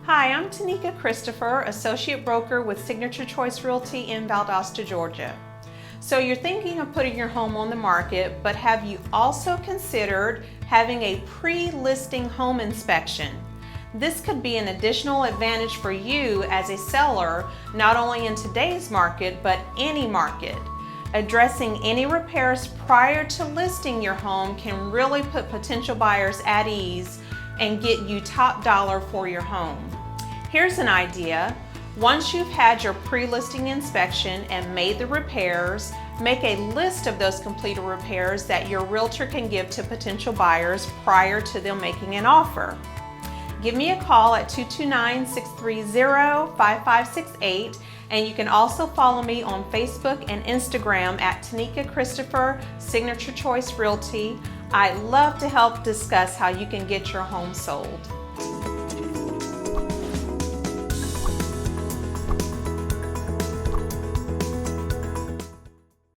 Hi, I'm Tanika Christopher, Associate Broker with Signature Choice Realty in Valdosta, Georgia. So you're thinking of putting your home on the market, but have you also considered having a pre-listing home inspection? This could be an additional advantage for you as a seller, not only in today's market, but any market. Addressing any repairs prior to listing your home can really put potential buyers at ease and get you top dollar for your home. Here's an idea. Once you've had your pre-listing inspection and made the repairs, make a list of those completed repairs that your realtor can give to potential buyers prior to them making an offer. Give me a call at 229-630-5568, and you can also follow me on Facebook and Instagram at Tanika Christopher, Signature Choice Realty. I'd love to help discuss how you can get your home sold.